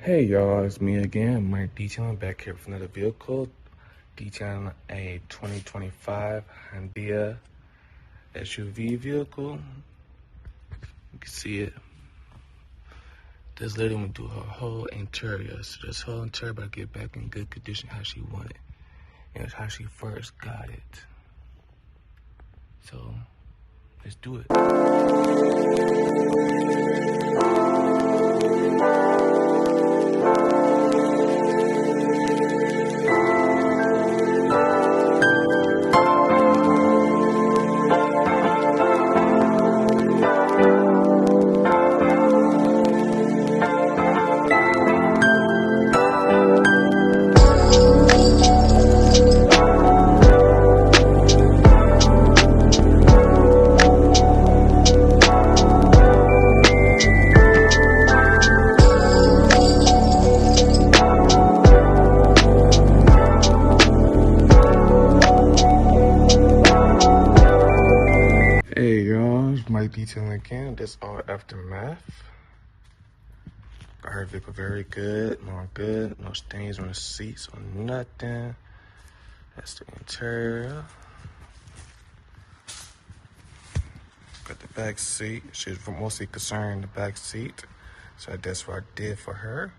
Hey y'all, it's me again, Mike detailing back here with another vehicle, detailing a 2025 Hyundai SUV vehicle. You can see it. This lady went through her whole interior, so this whole interior about to get back in good condition how she wanted it. And it's how she first got it. So, let's do it. Hey y'all, it's Mike detailing again. This all aftermath. Got her vehicle very good, no stains on the seats or nothing. That's the interior. Got the back seat. She's mostly concerned the back seat, so that's what I did for her.